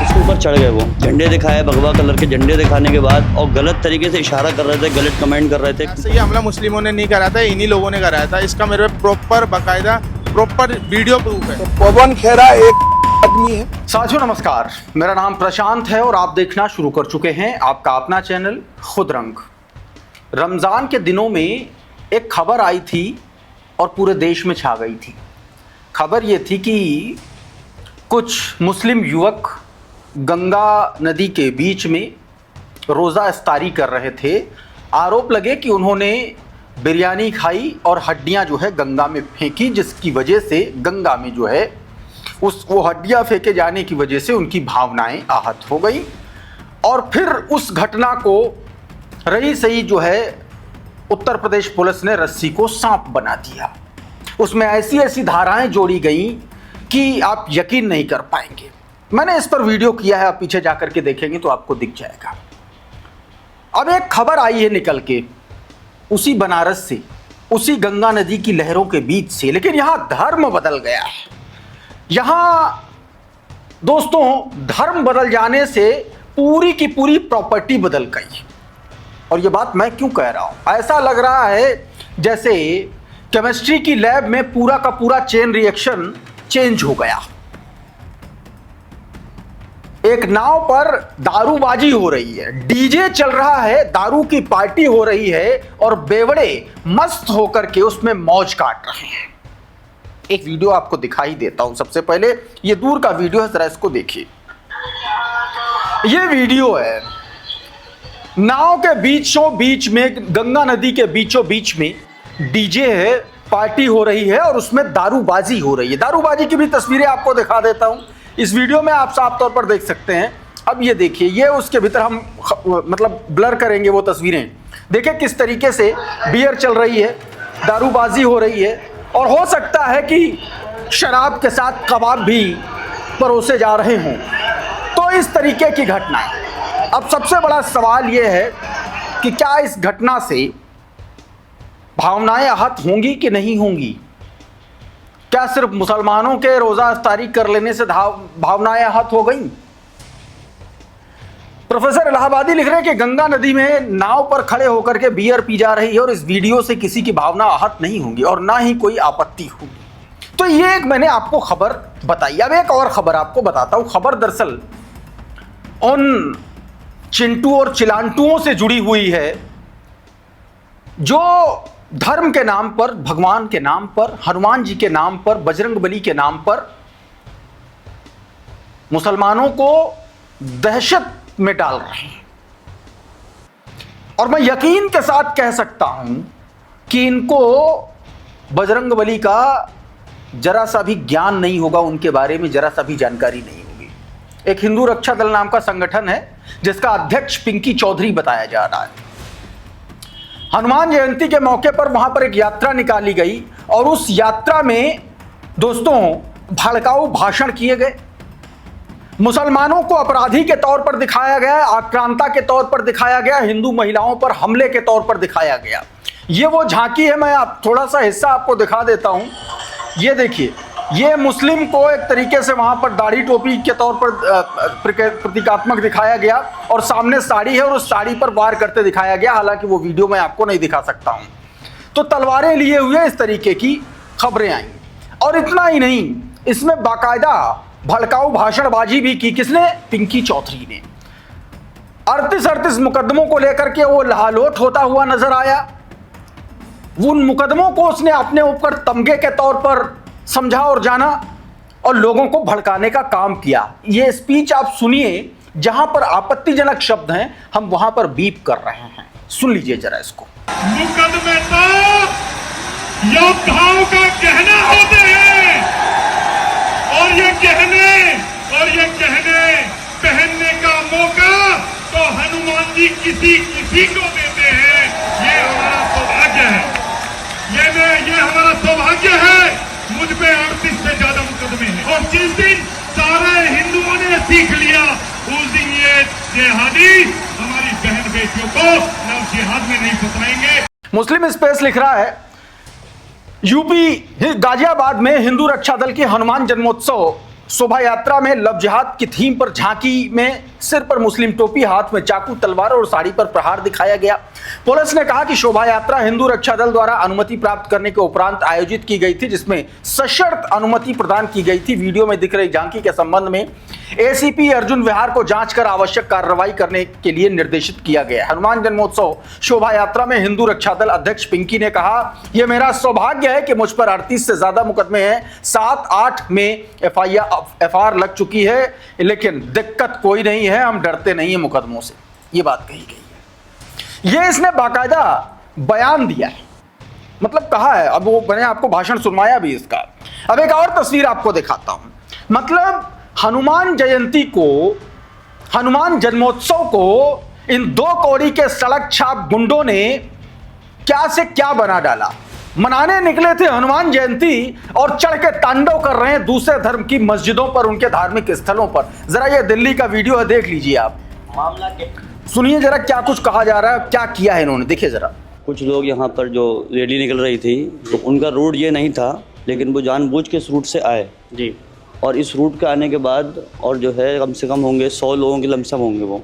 उसके ऊपर चढ़ गए, वो झंडे दिखाए, भगवा कलर के झंडे दिखाने के बाद, और गलत तरीके से इशारा कर रहे थे, गलत कमेंट कर रहे थे। ऐसे ये हमला मुस्लिमों ने नहीं करा था, इन्हीं लोगों ने कराया था। इसका मेरे प्रॉपर बाकायदा प्रॉपर वीडियो प्रूफ है। तो पवन खेरा एक आदमी है। साथियों नमस्कार, मेरा नाम प्रशांत है और आप देखना शुरू कर चुके हैं आपका अपना चैनल खुद रंग। रमज़ान के दिनों में एक खबर आई थी और पूरे देश में छा गई थी। खबर ये थी कि कुछ मुस्लिम युवक गंगा नदी के बीच में रोज़ा इफ्तारी कर रहे थे। आरोप लगे कि उन्होंने बिरयानी खाई और हड्डियां जो है गंगा में फेंकी, जिसकी वजह से गंगा में जो है वो हड्डियां फेंके जाने की वजह से उनकी भावनाएं आहत हो गई। और फिर उस घटना को रही सही जो है उत्तर प्रदेश पुलिस ने रस्सी को सांप बना दिया। उसमें ऐसी ऐसी धाराएं जोड़ी गई कि आप यकीन नहीं कर पाएंगे। मैंने इस पर वीडियो किया है, आप पीछे जाकर के देखेंगे तो आपको दिख जाएगा। अब एक खबर आई है निकल के उसी बनारस से, उसी गंगा नदी की लहरों के बीच से, लेकिन यहां धर्म बदल गया है। यहां दोस्तों धर्म बदल जाने से पूरी की पूरी प्रॉपर्टी बदल गई। और ये बात मैं क्यों कह रहा हूं, ऐसा लग रहा है जैसे केमिस्ट्री की लैब में पूरा का पूरा चेन रिएक्शन चेंज हो गया। एक नाव पर दारूबाजी हो रही है, डीजे चल रहा है, दारू की पार्टी हो रही है और बेवड़े मस्त होकर के उसमें मौज काट रहे हैं। एक वीडियो आपको दिखाई देता हूं। सबसे पहले ये दूर का वीडियो है, जरा इसको देखिए। ये वीडियो है नाव के बीचों बीच में, गंगा नदी के बीचों बीच में डीजे है, पार्टी हो रही है और उसमें दारूबाजी हो रही है। दारूबाजी की भी तस्वीरें आपको दिखा देता हूं। इस वीडियो में आप साफ तौर पर देख सकते हैं। अब ये देखिए, ये उसके भीतर हम मतलब ब्लर करेंगे वो तस्वीरें। देखिए किस तरीके से बियर चल रही है, दारूबाजी हो रही है और हो सकता है कि शराब के साथ कबाब भी परोसे जा रहे हों। तो इस तरीके की घटना। अब सबसे बड़ा सवाल ये है कि क्या इस घटना से भावनाएं आहत होंगी कि नहीं होंगी? क्या सिर्फ मुसलमानों के रोजा इफ्तारी कर लेने से भावनाएं आहत हो गई? प्रोफेसर इलाहाबादी लिख रहे हैं कि गंगा नदी में नाव पर खड़े होकर के बियर पी जा रही है और इस वीडियो से किसी की भावना आहत नहीं होंगी और ना ही कोई आपत्ति होगी। तो ये एक मैंने आपको खबर बताई। अब एक और खबर आपको बताता हूं। खबर दरअसल उन चिंटू और चिलांटुओं से जुड़ी हुई है जो धर्म के नाम पर, भगवान के नाम पर, हनुमान जी के नाम पर, बजरंगबली के नाम पर मुसलमानों को दहशत में डाल रहे हैं। और मैं यकीन के साथ कह सकता हूं कि इनको बजरंगबली का जरा सा भी ज्ञान नहीं होगा, उनके बारे में जरा सा भी जानकारी नहीं होगी। एक हिंदू रक्षा दल नाम का संगठन है जिसका अध्यक्ष पिंकी चौधरी बताया जा रहा है। हनुमान जयंती के मौके पर वहां पर एक यात्रा निकाली गई और उस यात्रा में दोस्तों भड़काऊ भाषण किए गए। मुसलमानों को अपराधी के तौर पर दिखाया गया, आक्रांता के तौर पर दिखाया गया, हिंदू महिलाओं पर हमले के तौर पर दिखाया गया। ये वो झांकी है। मैं आप थोड़ा सा हिस्सा आपको दिखा देता हूं। ये देखिए, ये मुस्लिम को एक तरीके से वहां पर दाढ़ी टोपी के तौर पर प्रतीकात्मक दिखाया गया और सामने साड़ी है और उस साड़ी पर वार करते दिखाया गया। हालांकि वो वीडियो मैं आपको नहीं दिखा सकता हूं। तो तलवारें लिए हुए इस तरीके की खबरें आई। और इतना ही नहीं, इसमें बाकायदा भड़काऊ भाषणबाजी भी की। किसने? पिंकी चौधरी ने। 38 मुकदमों को लेकर के वो लहालोट होता हुआ नजर आया। उन मुकदमों को उसने अपने ऊपर तमगे के तौर पर समझा और जाना और लोगों को भड़काने का काम किया। ये स्पीच आप सुनिए, जहां पर आपत्तिजनक शब्द हैं हम वहां पर बीप कर रहे हैं। सुन लीजिए जरा इसको। मुकदमे तो योद्धाओं का कहना होते हैं और ये कहने पहनने का मौका तो हनुमान जी किसी को देते हैं। ये हमारा सौभाग्य है। ये हमारा सौभाग्य है। मुझ पे 38 से ज्यादा मुकदमे हैं और जिस दिन सारे हिंदुओं ने सीख लिया उस दिन ये जिहादी हमारी बहन बेटियों को नव जिहाद में नहीं फंसाएंगे। मुस्लिम स्पेस लिख रहा है यूपी गाजियाबाद में हिंदू रक्षा दल की हनुमान जन्मोत्सव शोभा यात्रा में लव जिहाद की थीम पर झांकी में सिर पर मुस्लिम टोपी, हाथ में चाकू, तलवार और साड़ी पर प्रहार दिखाया गया। पुलिस ने कहा कि शोभा यात्रा हिंदू रक्षा दल द्वारा अनुमति प्राप्त करने के उपरांत आयोजित की गई थी, जिसमें सशर्त अनुमति प्रदान की गई थी। वीडियो में दिख रही झांकी के संबंध में एसीपी अर्जुन विहार को जांच कर आवश्यक कार्रवाई करने के लिए निर्देशित किया गया। हनुमान जन्मोत्सव शोभा यात्रा में हिंदू रक्षा दल अध्यक्ष पिंकी ने कहा, यह मेरा सौभाग्य है कि मुझ पर 38 से ज्यादा मुकदमे हैं, 7-8 में एफआईआर लग चुकी है, लेकिन दिक्कत कोई नहीं है, हम डरते नहीं है मुकदमों से। ये बात कही गई है, ये इसने बाकायदा बयान दिया है, मतलब कहा है। अब वो मैंने आपको भाषण सुनवाया भी इसका। अब एक और तस्वीर आपको दिखाता हूं। मतलब हनुमान जयंती को, हनुमान जन्मोत्सव को इन 2 कौड़ी के सड़क छाप गुंडों ने क्या से क्या बना डाला। मनाने निकले थे हनुमान जयंती और चढ़ के तांडव कर रहे हैं दूसरे धर्म की मस्जिदों पर, उनके धार्मिक स्थलों पर। जरा ये दिल्ली का वीडियो है, देख लीजिए आप। मामला के सुनिए जरा क्या कुछ कहा जा रहा है, क्या किया है इन्होंने, देखिए जरा। कुछ लोग यहाँ पर जो रैली निकल रही थी तो उनका रूट ये नहीं था, लेकिन वो जानबूझ के इस रूट से आए जी। और इस रूट के आने के बाद और जो है कम से कम होंगे 100 लोगों के लमसम होंगे। वो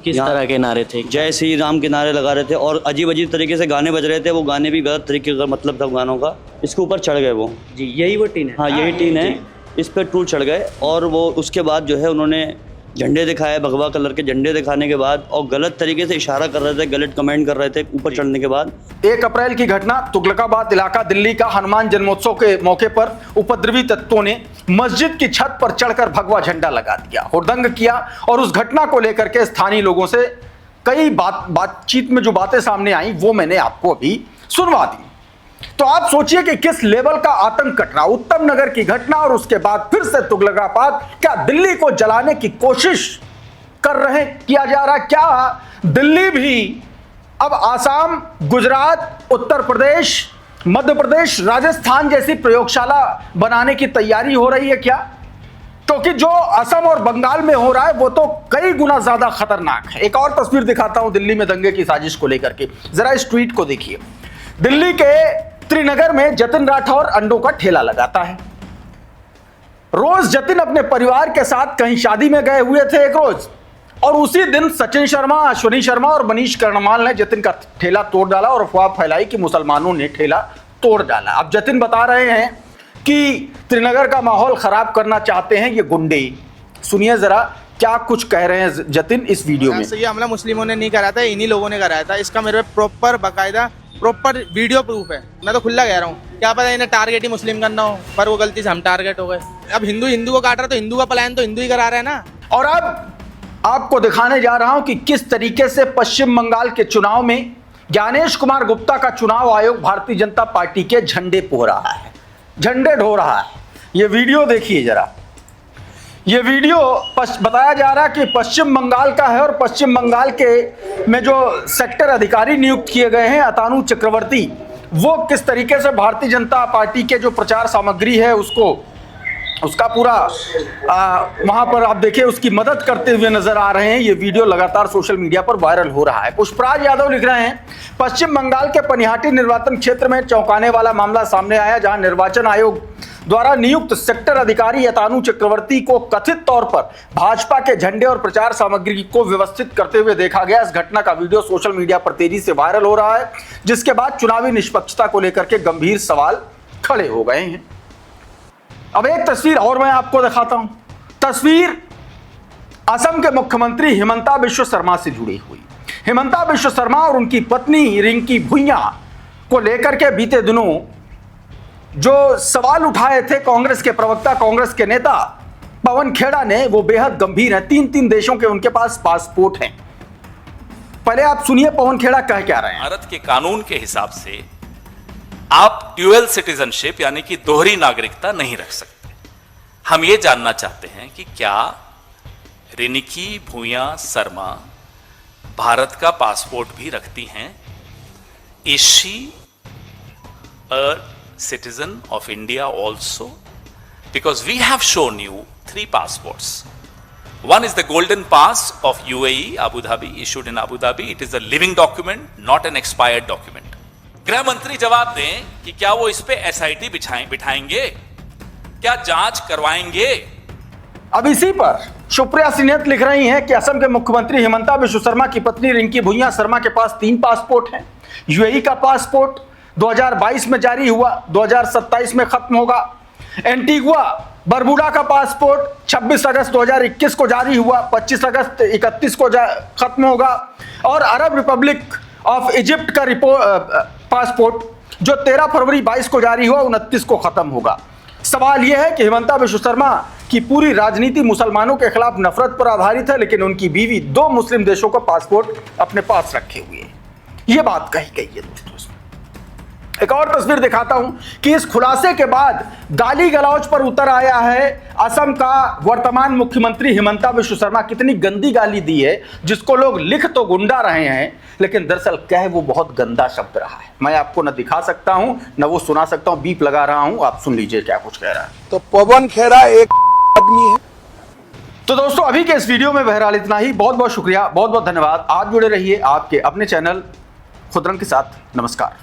किस तरह के नारे थे? जय श्री राम के नारे लगा रहे थे और अजीब अजीब तरीके से गाने बज रहे थे। वो गाने भी गलत तरीके का मतलब था गानों का। इसके ऊपर चढ़ गए वो जी, यही वो टीन है। हाँ, यही टीन है। इस पर टूट चढ़ गए और वो उसके बाद जो है उन्होंने झंडे दिखाए, भगवा कलर के झंडे दिखाने के बाद, और गलत तरीके से इशारा कर रहे थे, गलत कमेंट कर रहे थे ऊपर चढ़ने के बाद। 1 अप्रैल की घटना, तुगलकाबाद इलाका दिल्ली का। हनुमान जन्मोत्सव के मौके पर उपद्रवी तत्वों ने मस्जिद की छत पर चढ़कर भगवा झंडा लगा दिया, हुड़दंग किया। और उस घटना को लेकर के स्थानीय लोगों से कई बातचीत में जो बातें सामने आई वो मैंने आपको अभी सुनवा दी। तो आप सोचिए कि किस लेवल का आतंक कट रहा। उत्तम नगर की घटना और उसके बाद फिर से तुगलकाबाद। क्या दिल्ली को जलाने की कोशिश कर रहे किया जा रहा? क्या दिल्ली भी अब आसाम, गुजरात, उत्तर प्रदेश, मध्य प्रदेश, राजस्थान जैसी प्रयोगशाला बनाने की तैयारी हो रही है क्या? क्योंकि जो असम और बंगाल में हो रहा है वो तो कई गुना ज्यादा खतरनाक है। एक और तस्वीर दिखाता हूं दिल्ली में दंगे की साजिश को लेकर के, जरा इस ट्वीट को देखिए। दिल्ली के त्रिनगर में जतिन राठौर अंडों का ठेला लगाता है। रोज जतिन अपने परिवार के साथ कहीं शादी में गए हुए थे एक रोज, और उसी दिन सचिन शर्मा, अश्विनी शर्मा और मनीष कर्णवाल ने जतिन का ठेला तोड़ डाला और अफवाह फैलाई कि मुसलमानों ने ठेला तोड़ डाला। अब जतिन बता रहे हैं कि त्रिनगर का माहौल खराब करना चाहते हैं ये गुंडे। सुनिए जरा क्या कुछ कह रहे हैं जतिन इस वीडियो में। ये हमला मुस्लिमों ने नहीं कराया था, इन्हीं लोगों ने कराया था। इसका मेरे पे प्रॉपर वीडियो प्रूफ है। मैं तो खुला कह रहा हूँ, क्या पता इन्हें टारगेट ही मुस्लिम करना हो, पर वो गलती से हम टारगेट हो गए। अब हिंदू को काट रहा, तो हिंदू का पलायन तो हिंदू ही करा रहे हैं ना। और अब आपको दिखाने जा रहा हूं कि किस तरीके से पश्चिम बंगाल के चुनाव में ज्ञानेश कुमार गुप्ता का चुनाव आयोग भारतीय जनता पार्टी के झंडे पो रहा है, झंडे ढो रहा है। ये वीडियो देखिए जरा। ये वीडियो बताया जा रहा है कि पश्चिम बंगाल का है और पश्चिम बंगाल के में जो सेक्टर अधिकारी नियुक्त किए गए हैं अतानु चक्रवर्ती, वो किस तरीके से भारतीय जनता पार्टी के जो प्रचार सामग्री है उसका पूरा वहां पर आप देखिए उसकी मदद करते हुए नजर आ रहे हैं। ये वीडियो लगातार सोशल मीडिया पर वायरल हो रहा है। पुष्पराज यादव लिख रहे हैं, पश्चिम बंगाल के पनिहाटी निर्वाचन क्षेत्र में चौंकाने वाला मामला सामने आया, जहां निर्वाचन आयोग द्वारा नियुक्त सेक्टर अधिकारी अतानु चक्रवर्ती को कथित तौर पर भाजपा के झंडे और प्रचार सामग्री को व्यवस्थित करते हुए देखा गया। इस घटना का वीडियो सोशल मीडिया पर तेजी से वायरल हो रहा है, जिसके बाद चुनावी निष्पक्षता को लेकर के गंभीर सवाल खड़े हो गए हैं। अब एक तस्वीर और मैं आपको दिखाता हूं। तस्वीर असम के मुख्यमंत्री हिमंता बिश्व शर्मा से जुड़ी हुई। हिमंता बिश्व शर्मा और उनकी पत्नी रिंकी भुइयां को लेकर के बीते दिनों जो सवाल उठाए थे कांग्रेस के प्रवक्ता, कांग्रेस के नेता पवन खेड़ा ने, वो बेहद गंभीर है। 3 देशों के उनके पास पासपोर्ट हैं। पहले आप सुनिए पवन खेड़ा कह क्या रहे हैं। भारत के कानून के हिसाब से आप ड्यूअल सिटीजनशिप यानी कि दोहरी नागरिकता नहीं रख सकते। हम ये जानना चाहते हैं कि क्या रिंकी भुइयां शर्मा भारत का पासपोर्ट भी रखती हैं? Is she a citizen of India also? Because we have shown you 3 passports. One is the golden pass of UAE, Abu Dhabi, issued in Abu Dhabi. It is a living document, not an expired document. गृह मंत्री जवाब दें कि क्या वो इस पे SIT बिठाएंगे, क्या जांच करवाएंगे। अब इसी पर सुप्रिया सिन्हत लिख रही हैं कि असम के मुख्यमंत्री हिमंता बिश्व शर्मा की पत्नी रिंकी भुइयां शर्मा के पास 3 पासपोर्ट हैं। यूएई का पासपोर्ट 2022 में जारी हुआ, 2027 में खत्म होगा। एंटीगुआ बरबुडा का पासपोर्ट 26 अगस्त 2021 को जारी हुआ, 25 अगस्त 31 को खत्म होगा। और अरब रिपब्लिक ऑफ इजिप्ट का पासपोर्ट जो 13 फरवरी 22 को जारी हुआ, 29 को खत्म होगा। सवाल यह है कि हिमंता बिश्व शर्मा की पूरी राजनीति मुसलमानों के खिलाफ नफरत पर आधारित है, लेकिन उनकी बीवी 2 मुस्लिम देशों का पासपोर्ट अपने पास रखे हुए है। यह बात कही गई है दोस्तों। एक और तस्वीर दिखाता हूं कि इस खुलासे के बाद गाली गलौज पर उतर आया है असम का वर्तमान मुख्यमंत्री हिमंता बिश्व शर्मा। कितनी गंदी गाली दी है, जिसको लोग लिख तो गुंडा रहे हैं, लेकिन दरअसल कह वो बहुत गंदा शब्द रहा है। मैं आपको न दिखा सकता हूं न वो सुना सकता हूं, बीप लगा रहा हूं, आप सुन लीजिए क्या कुछ कह रहा है। तो पवन खेरा एक आदमी है। तो दोस्तों अभी के इस वीडियो में बहरहाल इतना ही। बहुत बहुत शुक्रिया, बहुत बहुत धन्यवाद। आप जुड़े रहिए आपके अपने चैनल खुदरंग के साथ। नमस्कार।